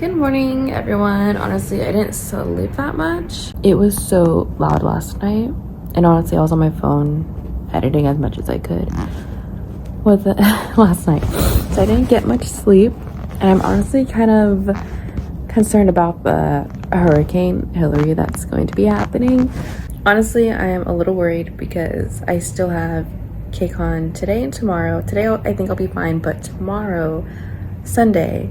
Good morning, everyone. Honestly, I didn't sleep that much. It was so loud last night, and honestly, I was on my phone editing as much as I could with it last night, so I didn't get much sleep. And I'm honestly kind of concerned about the Hurricane Hillary that's going to be happening. Honestly, I am a little worried because I still have Kcon today and tomorrow. Today, I think I'll be fine, but tomorrow, Sunday,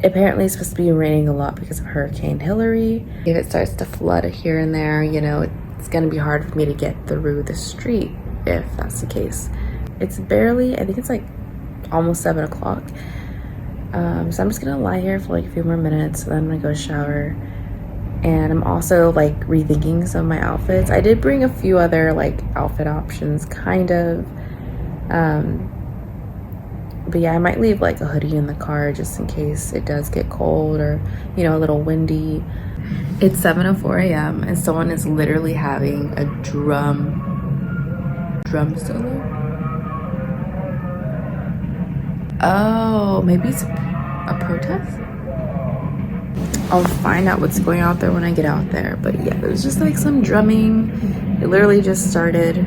apparently it's supposed to be raining a lot because of Hurricane Hillary. If it starts to flood here and there, you know, it's gonna be hard for me to get through the street if that's the case. It's barely, I think it's like almost 7 o'clock. So I'm just gonna lie here for like a few more minutes, then I'm gonna go shower. And I'm also like rethinking some of my outfits. I did bring a few other like outfit options, kind of. But yeah, I might leave like a hoodie in the car just in case it does get cold or, you know, a little windy. It's 7:04 a.m. and someone is literally having a drum solo. Oh, maybe it's a protest? I'll find out what's going out there when I get out there. But yeah, there's just like some drumming. It literally just started.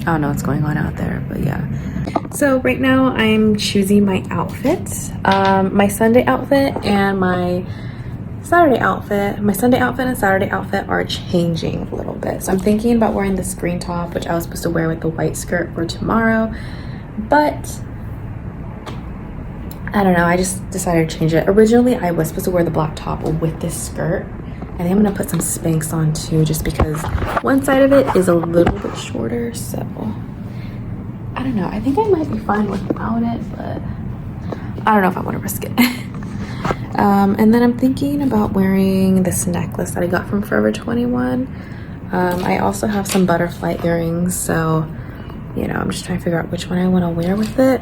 I don't know what's going on out there, but yeah. So right now I'm choosing my outfits. My Sunday outfit and my Saturday outfit. My Sunday outfit and Saturday outfit are changing a little bit. So I'm thinking about wearing this green top, which I was supposed to wear with the white skirt for tomorrow. But I don't know, I just decided to change it. Originally, I was supposed to wear the black top with this skirt. I think I'm gonna put some Spanx on too, just because one side of it is a little bit shorter, so I don't know. I think I might be fine without it, but I don't know if I want to risk it. And then I'm thinking about wearing this necklace that I got from Forever 21. I also have some butterfly earrings, so you know, I'm just trying to figure out which one I want to wear with it.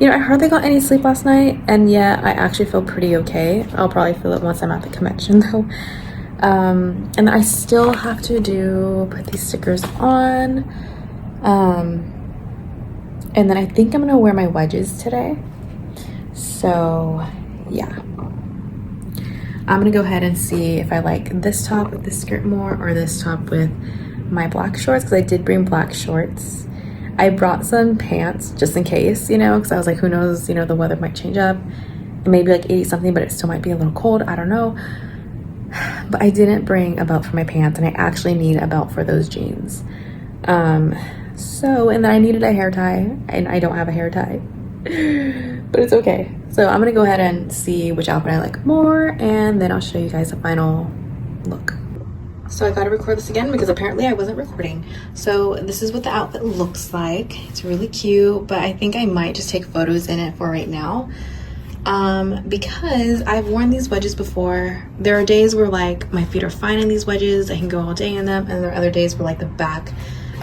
You know, I hardly got any sleep last night, and yet I actually feel pretty okay. I'll probably feel it once I'm at the convention though. And I still have to put these stickers on. And then I think I'm gonna wear my wedges today. So yeah. I'm gonna go ahead and see if I like this top with this skirt more or this top with my black shorts, because I did bring black shorts. I brought some pants just in case, you know, because I was like, who knows, you know, the weather might change up. It may be like 80 something, but it still might be a little cold. I don't know. But I didn't bring a belt for my pants, and I actually need a belt for those jeans. And then I needed a hair tie, and I don't have a hair tie. But it's okay. So I'm gonna go ahead and see which outfit I like more, and then I'll show you guys the final look. So I gotta record this again because apparently I wasn't recording. So this is what the outfit looks like. It's really cute, but I think I might just take photos in it for right now. Because I've worn these wedges before. There are days where like my feet are fine in these wedges, I can go all day in them, and there are other days where like the back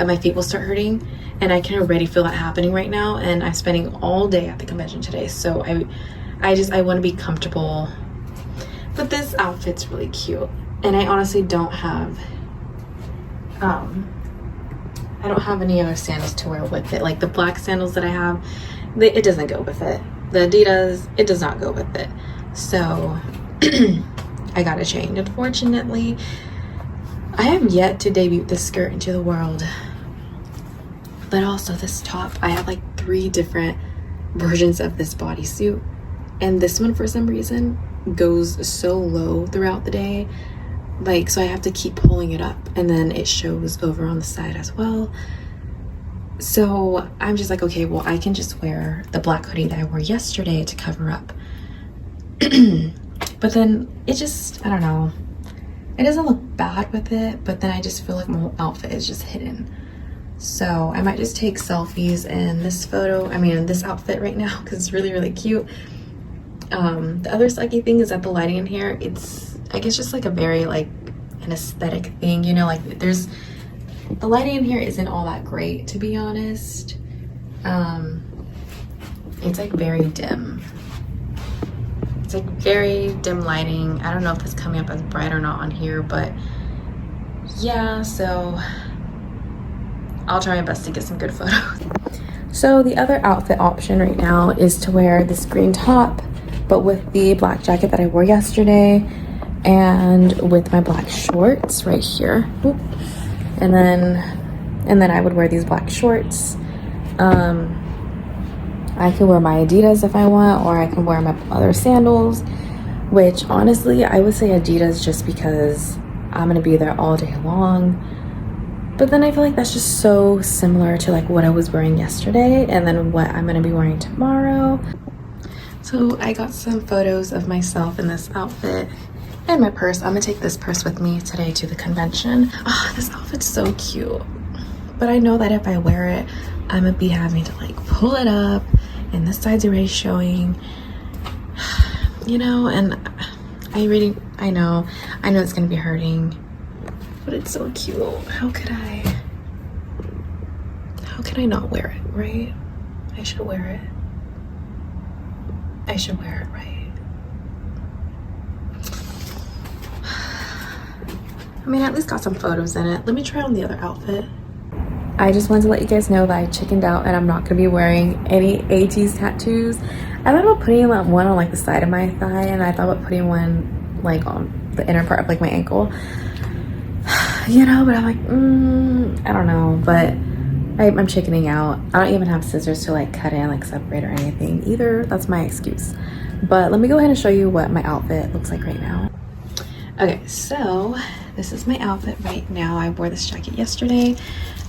of my feet will start hurting, and I can already feel that happening right now, and I'm spending all day at the convention today, so I want to be comfortable. But this outfit's really cute, and I honestly don't have I don't have any other sandals to wear with it. Like the black sandals that I have, it doesn't go with it. The Ateez, it does not go with it. So I got to change. Unfortunately, I have yet to debut this skirt into the world. But also this top, I have like 3 different versions of this bodysuit. And this one, for some reason, goes so low throughout the day. Like, so I have to keep pulling it up, and then it shows over on the side as well. So I'm just like, okay, well, I can just wear the black hoodie that I wore yesterday to cover up. But then it just, I don't know. It doesn't look bad with it, but then I just feel like my whole outfit is just hidden. So I might just take selfies in this this outfit right now, because it's really, really cute. The other sucky thing is that the lighting in here, it's, I guess, just like a very like an aesthetic thing, you know, like the lighting in here isn't all that great, to be honest. It's like very dim. It's like very dim lighting. I don't know if it's coming up as bright or not on here, but yeah, so I'll try my best to get some good photos. So the other outfit option right now is to wear this green top, but with the black jacket that I wore yesterday and with my black shorts right here. Oop. And then I would wear these black shorts. I could wear my Ateez if I want, or I can wear my other sandals, which honestly I would say Ateez just because I'm gonna be there all day long. But then I feel like that's just so similar to like what I was wearing yesterday and then what I'm gonna be wearing tomorrow. So I got some photos of myself in this outfit and my purse. I'm gonna take this purse with me today to the convention. Oh, this outfit's so cute. But I know that if I wear it, I'm gonna be having to like pull it up and this side's already showing, you know, and I know it's gonna be hurting, but it's so cute. How could I not wear it, right? I should wear it. I should wear it, right? I mean, I at least got some photos in it. Let me try on the other outfit. I just wanted to let you guys know that I chickened out and I'm not gonna be wearing any Ateez tattoos. I thought about putting one on like the side of my thigh, and I thought about putting one like on the inner part of like my ankle. You know, but I'm like, I don't know, but I'm chickening out. I don't even have scissors to like cut in, like separate or anything either. That's my excuse. But let me go ahead and show you what my outfit looks like right now. Okay, so this is my outfit right now. I wore this jacket yesterday,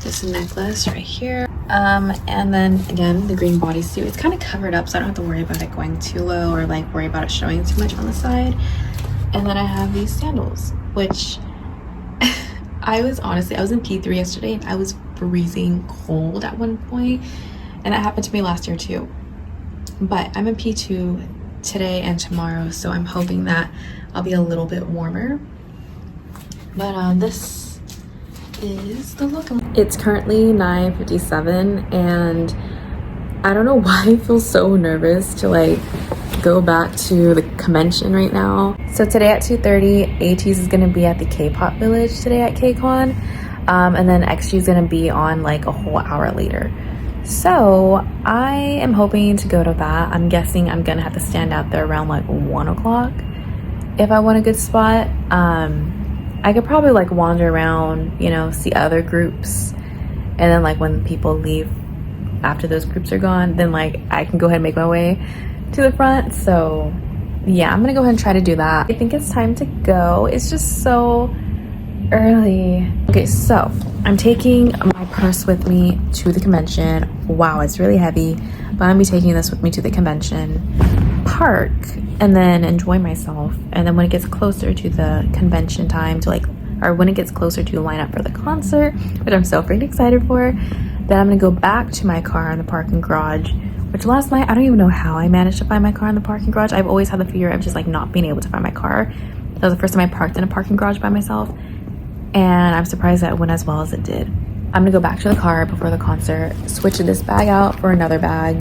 this necklace right here, and then again the green bodysuit. It's kind of covered up, so I don't have to worry about it going too low or like worry about it showing too much on the side. And then I have these sandals, which I was in P3 yesterday and I was freezing cold at one point, and that happened to me last year too. But I'm in P2 today and tomorrow, so I'm hoping that I'll be a little bit warmer. But this is the look. It's currently 9:57 and I don't know why I feel so nervous to like go back to the convention right now. So today at 2:30, Ateez is gonna be at the K-pop village today at Kcon, and then XG is gonna be on like a whole hour later. So I am hoping to go to that. I'm guessing I'm gonna have to stand out there around like 1 o'clock if I want a good spot. I could probably like wander around, you know, see other groups, and then like when people leave after those groups are gone, then like I can go ahead and make my way to the front. So yeah, I'm gonna go ahead and try to do that. I think it's time to go. It's just so early. Okay, so I'm taking my purse with me to the convention. Wow, it's really heavy, but I'm gonna be taking this with me to the convention, park, and then enjoy myself. And then when it gets closer to the convention time when it gets closer to the lineup for the concert, which I'm so freaking excited for, then I'm gonna go back to my car in the parking garage, which last night I don't even know how I managed to find my car in the parking garage. I've always had the fear of just like not being able to find my car. That was the first time I parked in a parking garage by myself, and I'm surprised that it went as well as it did. I'm gonna go back to the car before the concert, switch this bag out for another bag.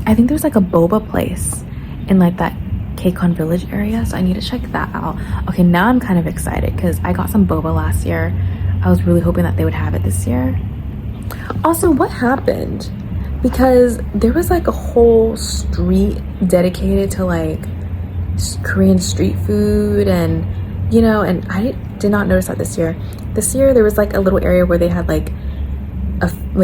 I think there's like a boba place in like that Kcon village area, so I need to check that out. Okay, now I'm kind of excited because I got some boba last year. I was really hoping that they would have it this year. Also, what happened? Because there was like a whole street dedicated to like Korean street food, and you know, and I did not notice that this year. This year there was like a little area where they had like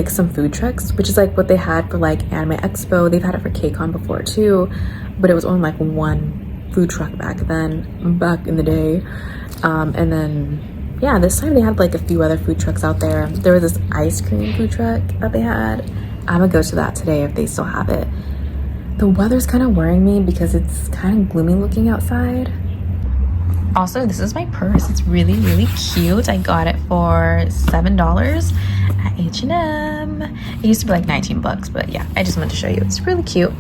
some food trucks, which is like what they had for like Anime Expo. They've had it for Kcon before too, but it was only like one food truck back in the day. And then yeah, this time they had like a few other food trucks out there. There was this ice cream food truck that they had. I'm gonna go to that today if they still have it. The weather's kind of worrying me because it's kind of gloomy looking outside. Also, this is my purse. It's really, really cute. I got it for $7 at H&M. It used to be like 19 bucks, but yeah, I just wanted to show you. It's really cute.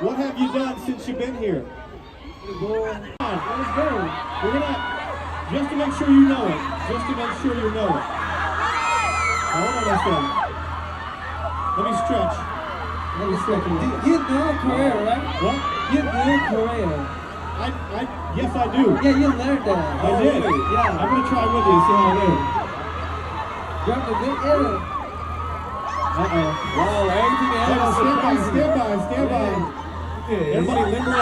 What have you done since you've been here? Let's go. We're gonna, just to make sure you know it. Just to make sure you know it. Hold on a second. Let me stretch. Let me stretch a little. You know Korea, right? What? You know Korea. Yes, I do. Yeah, you learned that. I did. Yeah. I'm gonna try with you, see how I do. Drop the good air. Uh-oh. Wow, everything else. Stand by. Okay. Everybody limber up.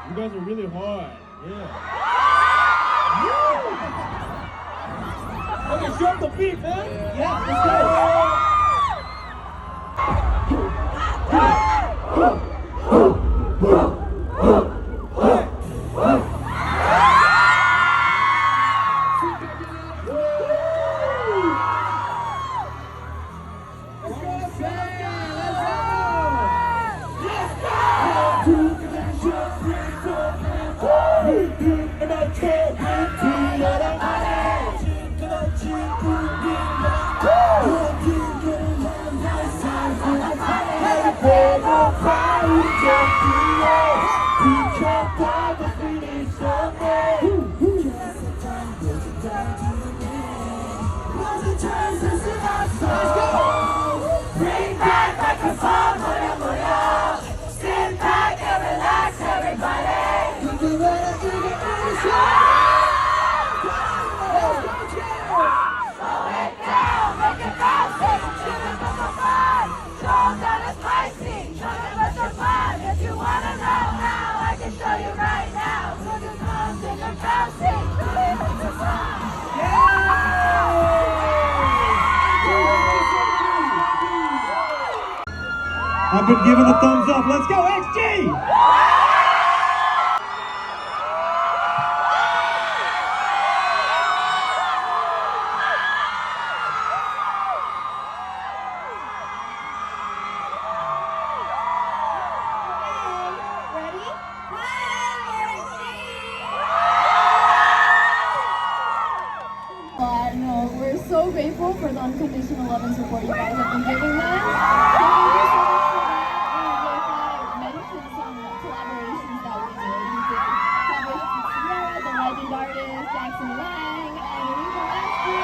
You guys are really hard. Yeah. Okay, show up the beat, man. Yeah, let's go. Bring back microphone, sit back and relax, everybody. Slow it down, make it bouncy, chillin' with the fun. Show that it's spicy, show me what's your fun. If you wanna know how, I can show you right now. Look at come, take a bouncy, show me what's your fun. I've been given the thumbs up. Let's go, XG! No, we're so grateful for the unconditional love and support you guys have been giving us. So thank you so much for that. And if I mention some collaborations that we did collaborations with Sierra, the legend artist, Jackson Lang, and Rita Master.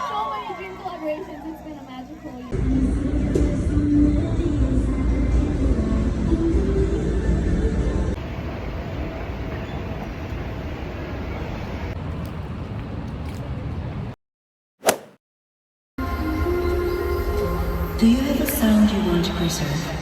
So many dream collaborations. It's been a magical year. Do you have a sound you want to preserve?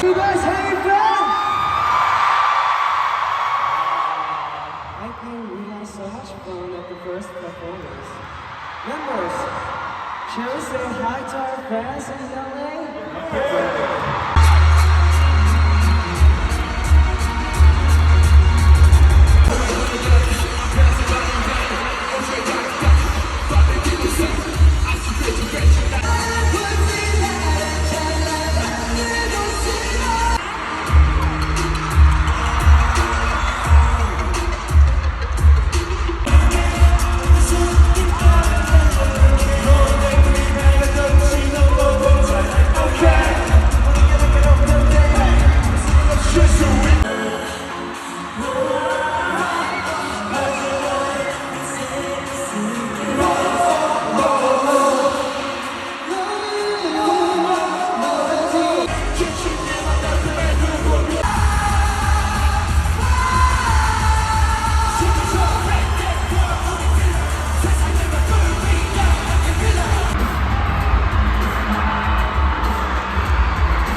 You guys having fun? I think we had so much fun at the first performance. Members, shall we say hi to our fans in LA?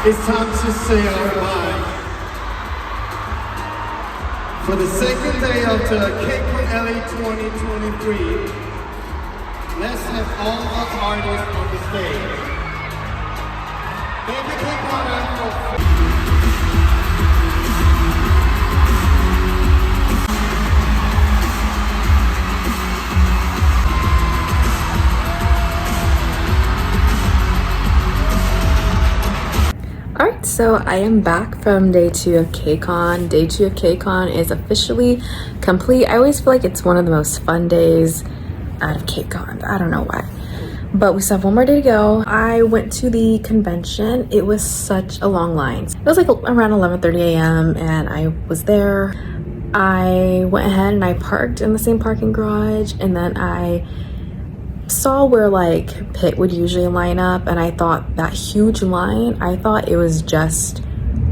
It's time to say our goodbye. For the second day of the Kcon LA 2023, let's have all the artists on the stage. Thank you, Kcon. Alright, so I am back from day 2 of Kcon. Day 2 of Kcon is officially complete. I always feel like it's one of the most fun days out of Kcon. I don't know why. But we still have one more day to go. I went to the convention. It was such a long line. It was like around 11:30 a.m. and I was there. I went ahead and I parked in the same parking garage, and then I saw where like Pit would usually line up, and I thought that huge line, I thought it was just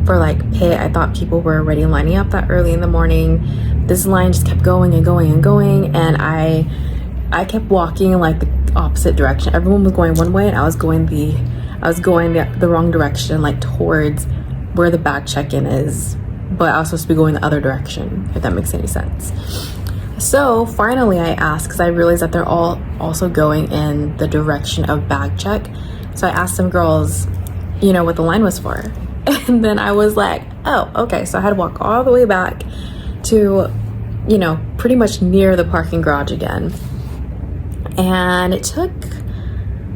for like Pit. I thought people were already lining up that early in the morning. This line just kept going and going and going, and I kept walking in like the opposite direction. Everyone was going one way and I was going the wrong direction, like towards where the bag check-in is, but I was supposed to be going the other direction, if that makes any sense. So finally I asked, because I realized that they're all also going in the direction of bag check. So I asked some girls, you know, what the line was for. And then I was like, oh, okay. So I had to walk all the way back to, you know, pretty much near the parking garage again. And it took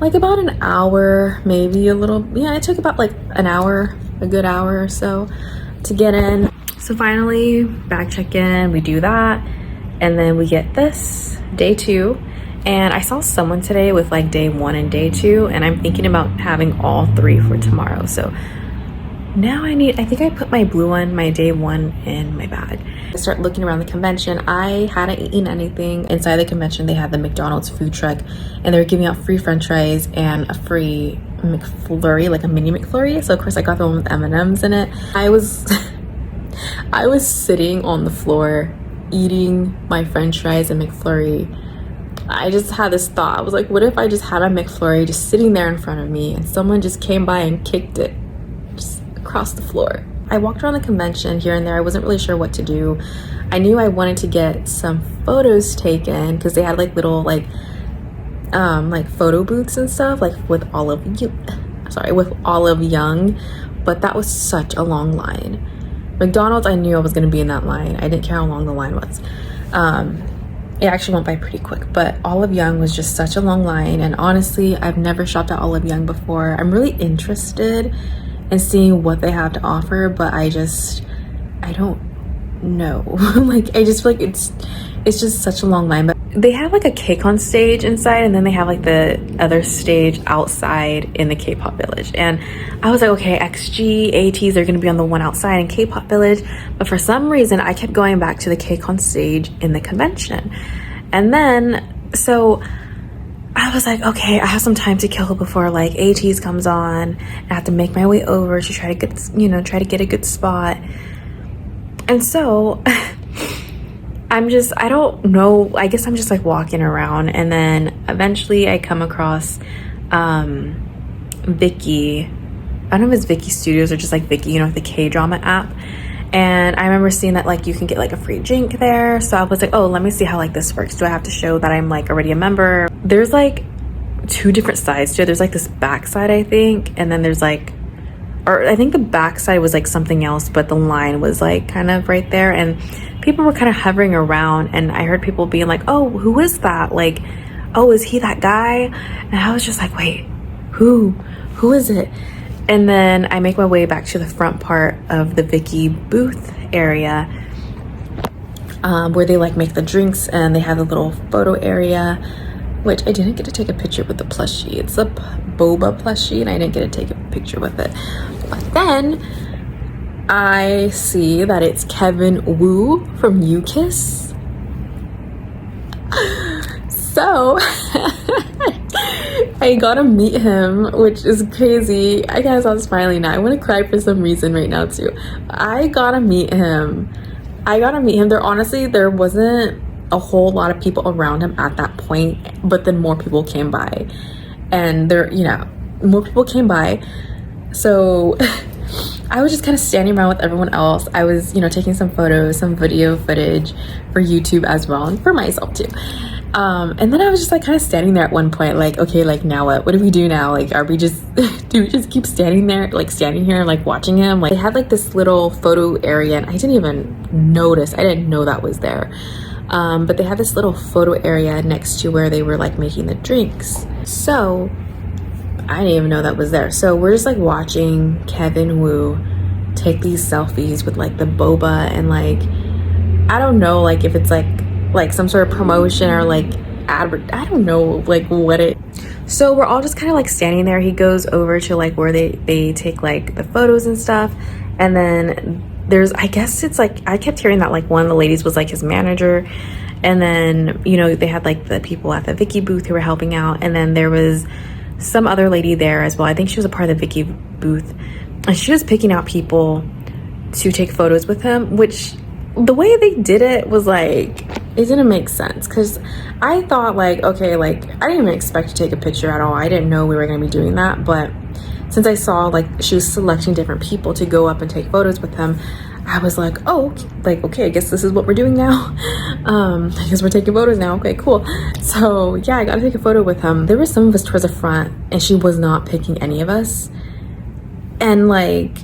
like about an hour, maybe a little, yeah, it took about like an hour, a good hour or so to get in. So finally, bag check in, we do that. And then we get this, day 2. And I saw someone today with like day 1 and day 2, and I'm thinking about having all 3 for tomorrow. So now I think I put my blue one, my day 1 in my bag. I start looking around the convention. I hadn't eaten anything. Inside the convention, they had the McDonald's food truck, and they were giving out free french fries and a free McFlurry, like a mini McFlurry. So of course I got the one with M&Ms in it. I was sitting on the floor eating my french fries and McFlurry. I just had this thought. I was like, what if I just had a McFlurry just sitting there in front of me and someone just came by and kicked it just across the floor? I walked around the convention here and there. I wasn't really sure what to do. I knew I wanted to get some photos taken because they had like little like photo booths and stuff, like with Olive Young, but that was such a long line. McDonald's, I knew I was going to be in that line. I didn't care how long the line was. It actually went by pretty quick, but Olive Young was just such a long line. And honestly, I've never shopped at Olive Young before. I'm really interested in seeing what they have to offer, but I just I don't know. Like, I just feel like it's just such a long line. But they have like a Kcon stage inside, and then they have like the other stage outside in the K-pop village. And I was like, okay, XG, Ateez are gonna be on the one outside in K-pop village. But for some reason, I kept going back to the Kcon stage in the convention. And then, so I was like, okay, I have some time to kill before like Ateez comes on. I have to make my way over to try to get, you know, try to get a good spot. And so I don't know, I guess I'm just like walking around, and then eventually I come across Vicky. I don't know if it's Vicky Studios or just like Vicky, you know, the K-drama app. And I remember seeing that like you can get like a free drink there. So I was like, oh, let me see how like this works. Do I have to show that I'm like already a member? There's like 2 different sides to it. There's like this back side, I think, and then there's like, or I think the back side was like something else, but the line was like kind of right there, and people were kind of hovering around, and I heard people being like, oh, who is that? Like, oh, is he that guy? And I was just like, wait, who is it? And then I make my way back to the front part of the Vicky booth area, where they like make the drinks, and they have a little photo area, which I didn't get to take a picture with the plushie. It's a boba plushie, and I didn't get to take a picture with it. But then I see that it's Kevin Woo from UKISS. So I got to meet him, which is crazy. I guess I'm smiling now. I want to cry for some reason right now too. I got to meet him. There wasn't a whole lot of people around him at that point, but then more people came by, and more people came by. So I was just kind of standing around with everyone else. I was, taking some photos, some video footage for YouTube as well, and for myself too. And then I was just like kind of standing there at one point, like, okay, like now what do we do now? Like, do we just keep standing there, like standing here, like watching him? Like, they had like this little photo area, and I didn't even notice. I didn't know that was there. But they had this little photo area next to where they were like making the drinks. So I didn't even know that was there. So we're just like watching Kevin Woo take these selfies with like the boba, and like, I don't know, like if it's like some sort of promotion or like I don't know like what it. So we're all just kind of like standing there. He goes over to like where they take like the photos and stuff, and then I guess it's like, I kept hearing that like one of the ladies was like his manager, and then they had like the people at the Vicky booth who were helping out, and then there was some other lady there as well. I think she was a part of the Vicky booth, and she was picking out people to take photos with him, which the way they did it was like, it didn't make sense, because I thought like, okay, like I didn't even expect to take a picture at all. I didn't know we were going to be doing that, but since I saw like she was selecting different people to go up and take photos with him, I was like, oh, like, okay, I guess this is what we're doing now. I guess we're taking photos now. Okay, cool. So yeah, I got to take a photo with him. There were some of us towards the front, and she was not picking any of us. And like,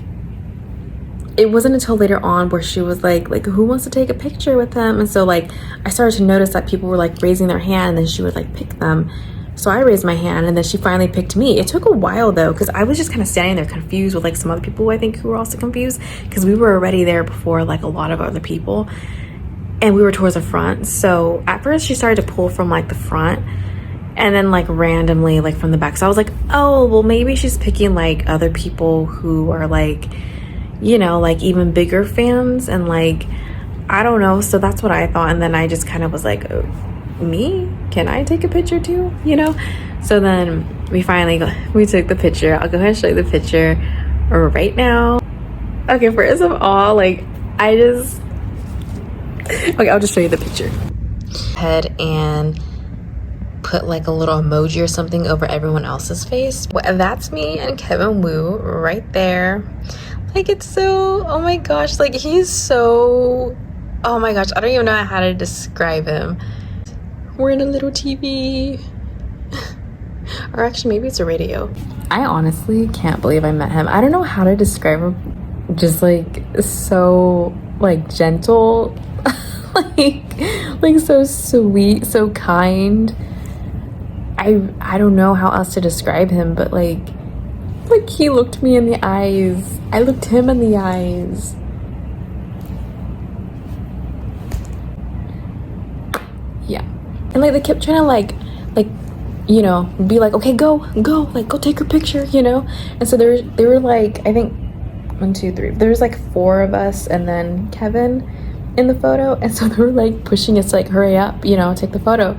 it wasn't until later on where she was like who wants to take a picture with him? And so like I started to notice that people were like raising their hand, and then she would like pick them. So I raised my hand, and then she finally picked me. It took a while though, because I was just kind of standing there confused with like some other people I think who were also confused, because we were already there before like a lot of other people, and we were towards the front. So at first she started to pull from like the front, and then like randomly like from the back. So I was like, oh, well maybe she's picking like other people who are like, like even bigger fans, and like, I don't know. So that's what I thought. And then I just kind of was like, oh, me? Can I take a picture too? So then we took the picture. I'll go ahead and show you the picture right now. Okay, first of all, like okay, I'll just show you the picture. Head and put like a little emoji or something over everyone else's face. Well, that's me and Kevin Woo right there. Like, it's so, oh my gosh, like he's so, oh my gosh, I don't even know how to describe him. We're in a little TV. Or actually, maybe it's a radio. I honestly can't believe I met him. I don't know how to describe him. Just like so like gentle, like so sweet, so kind. I don't know how else to describe him, but like he looked me in the eyes. I looked him in the eyes. And like they kept trying to like you know, be like, okay, go, like go take your picture, you know. And so they were like, I think 1, 2, 3, there's like 4 of us and then Kevin in the photo, and so they were like pushing us like, hurry up, you know, take the photo.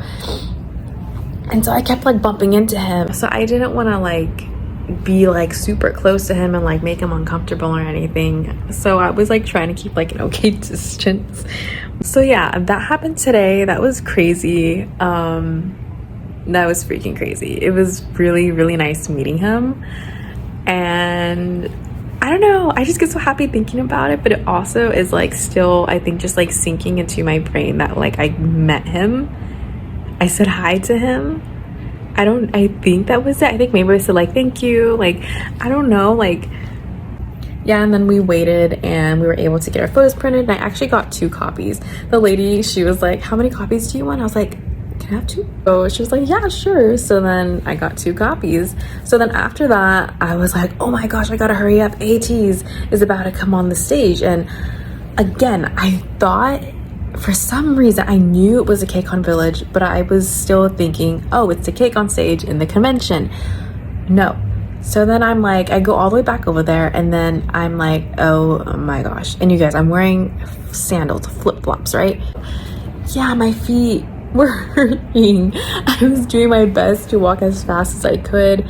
And so I kept like bumping into him, so I didn't want to like be like super close to him and like make him uncomfortable or anything. So I was like trying to keep like an okay distance. So yeah, that happened today. That was crazy. That was freaking crazy. It was really, really nice meeting him. And I don't know, I just get so happy thinking about it, but it also is like still, I think, just like sinking into my brain that like I met him. I said hi to him. I think that was it. I think maybe I said like, thank you. Like, I don't know, like, yeah. And then we waited and we were able to get our photos printed. And I actually got 2 copies. The lady, she was like, how many copies do you want? I was like, can I have 2? Oh, she was like, yeah, sure. So then I got 2 copies. So then after that, I was like, oh my gosh, I gotta hurry up. Ateez is about to come on the stage. And again, I thought, for some reason, I knew it was a Kcon village, but I was still thinking, oh, it's a Kcon stage in the convention. No. So then I'm like, I go all the way back over there, and then I'm like, oh my gosh. And you guys, I'm wearing sandals, flip-flops, right? Yeah, my feet were hurting. I was doing my best to walk as fast as I could.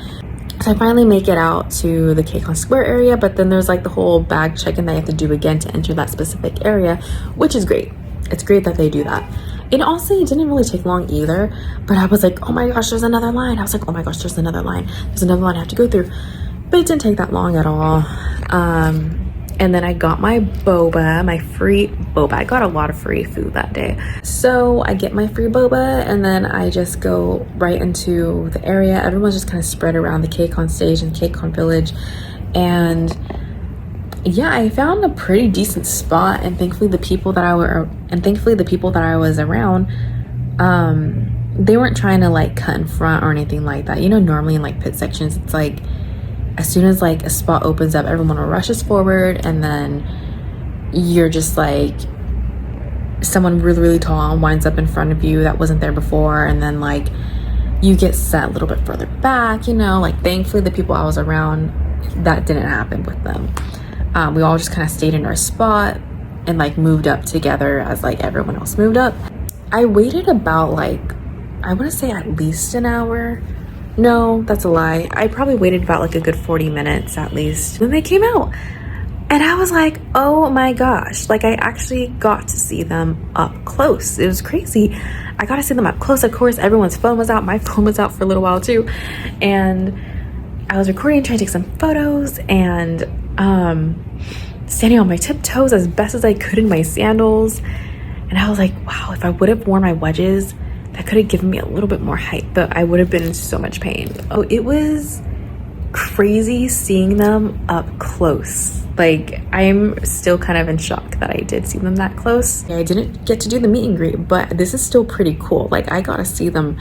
So I finally make it out to the Kcon Square area, but then there's like the whole bag check-in that you have to do again to enter that specific area, which is great. It's great that they do that. And honestly, it didn't really take long either, but I was like, oh my gosh, there's another line. I was like, oh my gosh, there's another line. There's another line I have to go through. But it didn't take that long at all. And then I got my boba, my free boba. I got a lot of free food that day. So I get my free boba, and then I just go right into the area. Everyone's just kind of spread around the Kcon stage and Kcon village. And yeah, I found a pretty decent spot, and thankfully the people that I was around, they weren't trying to like cut in front or anything like that. You know, normally in like pit sections, it's like as soon as like a spot opens up, everyone rushes forward, and then you're just like, someone really, really tall winds up in front of you that wasn't there before, and then like you get set a little bit further back, you know. Like, thankfully the people I was around, that didn't happen with them. We all just kind of stayed in our spot and like moved up together as like everyone else moved up. I waited about like, I want to say at least an hour. No, that's a lie. I probably waited about like a good 40 minutes at least. Then they came out and I was like, oh my gosh, like I actually got to see them up close. It was crazy. I got to see them up close. Of course, everyone's phone was out. My phone was out for a little while too. And I was recording, trying to take some photos, and standing on my tiptoes as best as I could in my sandals. And I was like, wow, if I would have worn my wedges, that could have given me a little bit more height, but I would have been in so much pain. Oh, it was crazy seeing them up close. Like, I'm still kind of in shock that I did see them that close. I didn't get to do the meet and greet, but this is still pretty cool. Like, I got to see them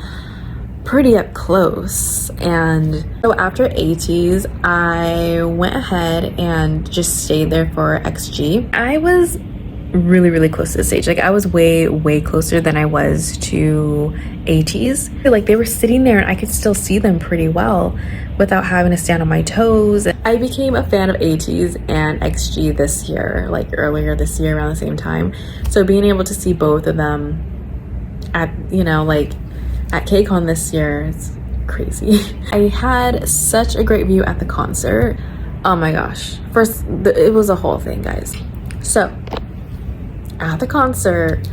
pretty up close. And so after Ateez, I went ahead and just stayed there for XG. I was really, really close to the stage. Like, I was way closer than I was to Ateez. Like, they were sitting there and I could still see them pretty well without having to stand on my toes. I became a fan of Ateez and XG this year, like earlier this year around the same time. So being able to see both of them at, you know, like at Kcon this year, it's crazy. I had such a great view at the concert. Oh my gosh. First, it was a whole thing, guys. So at the concert,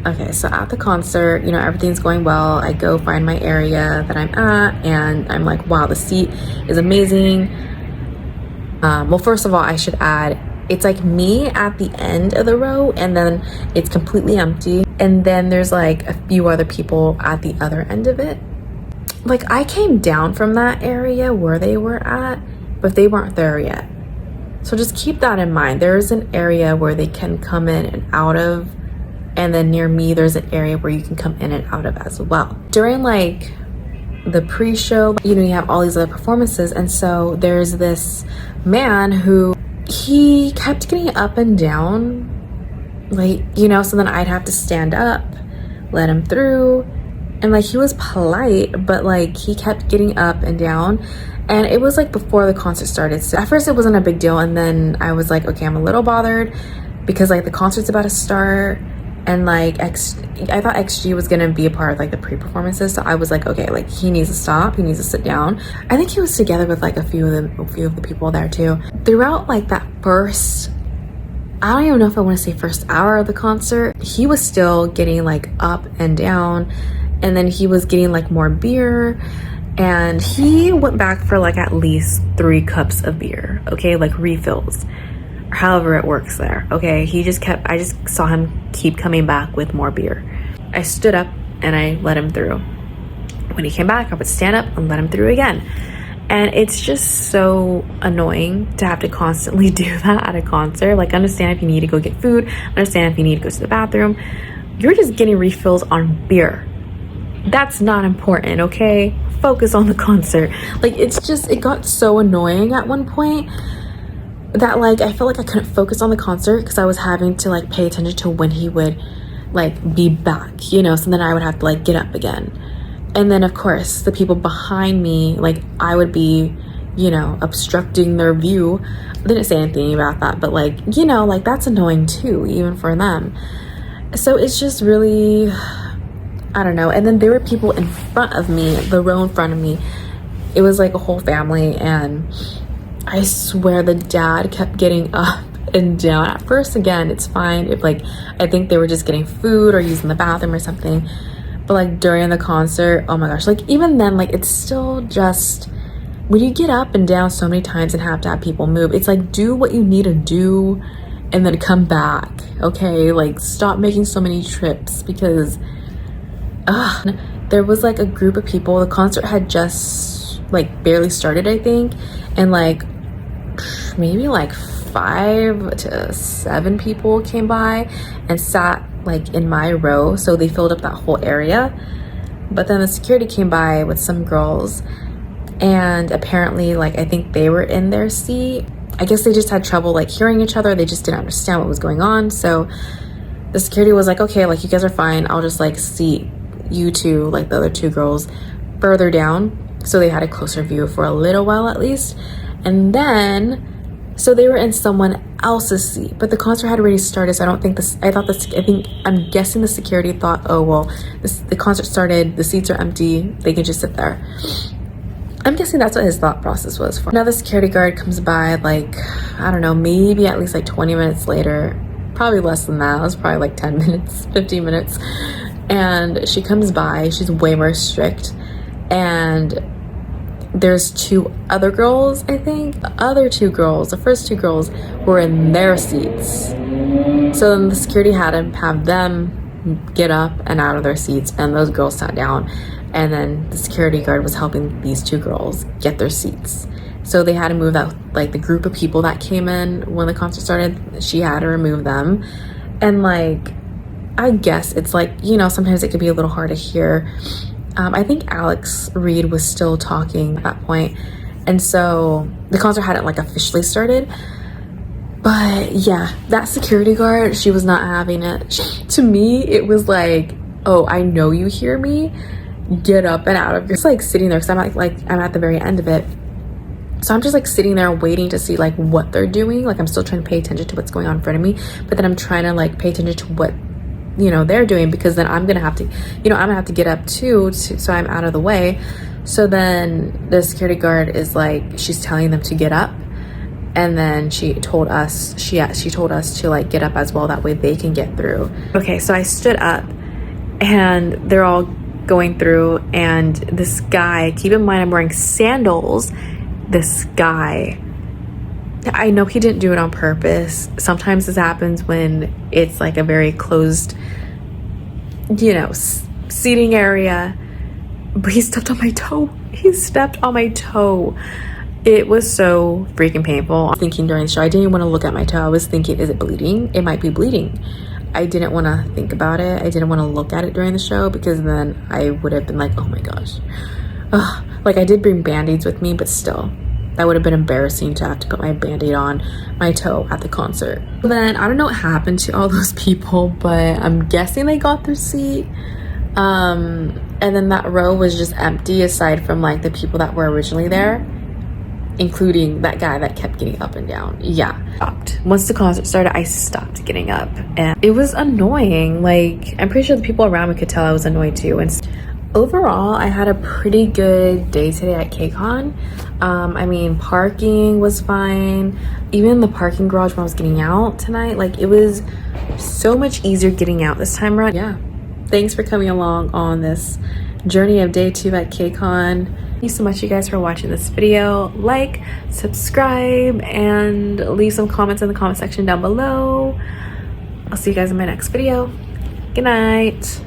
okay, so at the concert, you know, everything's going well. I go find my area that I'm at, and I'm like, wow, the seat is amazing. Well, first of all, I should add, it's like me at the end of the row, and then it's completely empty. And then there's like a few other people at the other end of it. Like, I came down from that area where they were at, but they weren't there yet. So just keep that in mind. There's an area where they can come in and out of, and then near me there's an area where you can come in and out of as well. During like the pre-show, you know, you have all these other performances, and so there's this man who, he kept getting up and down, like, you know, so then I'd have to stand up, let him through, and like he was polite, but like he kept getting up and down. And it was like before the concert started, so at first it wasn't a big deal, and then I was like, okay, I'm a little bothered because like the concert's about to start, and like I thought XG was gonna be a part of like the pre-performances, so I was like, okay, like he needs to stop, he needs to sit down. I think he was together with like a few of the people there too. Throughout like that first, I don't even know if I want to say first hour of the concert, he was still getting like up and down, and then he was getting like more beer, and he went back for like at least 3 cups of beer, okay, like refills, however it works there, okay. I just saw him keep coming back with more beer. I stood up and I let him through. When he came back, I would stand up and let him through again. And it's just so annoying to have to constantly do that at a concert. Like, understand if you need to go get food, understand if you need to go to the bathroom. You're just getting refills on beer. That's not important, okay? Focus on the concert. Like, it got so annoying at one point that like I felt like I couldn't focus on the concert because I was having to like pay attention to when he would like be back, you know. So then I would have to like get up again, and then of course the people behind me, like I would be, you know, obstructing their view. I didn't say anything about that, but like, you know, like that's annoying too, even for them. So it's just really, I don't know. And then there were people in front of me, the row in front of me. It was like a whole family, and I swear the dad kept getting up and down. At first, again, it's fine if like I think they were just getting food or using the bathroom or something, but like during the concert, oh my gosh, like even then, like it's still just, when you get up and down so many times and have to have people move, it's like do what you need to do and then come back, okay? Like stop making so many trips, because there was like a group of people. The concert had just like barely started, I think, and like maybe like 5 to 7 people came by and sat like in my row, so they filled up that whole area. But then the security came by with some girls, and apparently like I think they were in their seat. I guess they just had trouble like hearing each other. They just didn't understand what was going on. So the security was like, okay, like you guys are fine, I'll just like seat you two, like the other 2 girls, further down, so they had a closer view for a little while at least. And then so they were in someone else's seat, but the concert had already started, so I'm guessing the security thought, oh well, the concert started, the seats are empty, they can just sit there. I'm guessing that's what his thought process was. For now, the security guard comes by like, I don't know, maybe at least like 20 minutes later, probably less than that. It was probably like 10 minutes, 15 minutes. And she comes by, she's way more strict. And there's 2 other girls, I think. The other 2 girls, the first 2 girls were in their seats. So then the security had to have them get up and out of their seats, and those girls sat down. And then the security guard was helping these 2 girls get their seats. So they had to move that, like the group of people that came in when the concert started, she had to remove them. And like, I guess it's like, you know, sometimes it could be a little hard to hear. I think Alex Reed was still talking at that point. And so the concert hadn't like officially started. But yeah, that security guard, she was not having it. To me, it was like, oh, I know you hear me. Get up and out of your, just like sitting there, because I'm I'm at the very end of it, so I'm just like sitting there waiting to see like what they're doing. Like I'm still trying to pay attention to what's going on in front of me, but then I'm trying to like pay attention to what, you know, they're doing, because then I'm gonna have to, you know, I'm gonna have to get up too, so I'm out of the way. So then the security guard is like, she's telling them to get up, and then she told us to like get up as well, that way they can get through. Okay, so I stood up and they're all going through, and this guy, keep in mind I'm wearing sandals, this guy, I know he didn't do it on purpose. Sometimes this happens when it's like a very closed, you know, seating area, but he stepped on my toe. It was so freaking painful. I was thinking during the show, I didn't even want to look at my toe. I was thinking, is it bleeding? It might be bleeding. I didn't want to think about it. I didn't want to look at it during the show, because then I would have been like, oh my gosh. Like I did bring band-aids with me, but still, that would have been embarrassing to have to put my band-aid on my toe at the concert. Then I don't know what happened to all those people, but I'm guessing they got their seat. And then that row was just empty aside from like the people that were originally there, including that guy that kept getting up and down. Yeah, stopped. Once the concert started, I stopped getting up, and it was annoying. Like, I'm pretty sure the people around me could tell I was annoyed too. And overall, I had a pretty good day today at Kcon. I mean, parking was fine. Even the parking garage when I was getting out tonight, like, it was so much easier getting out this time around. Yeah, thanks for coming along on this journey of day 2 at Kcon. Thank you so much, you guys, for watching this video. Like, subscribe, and leave some comments in the comment section down below. I'll see you guys in my next video. Good night.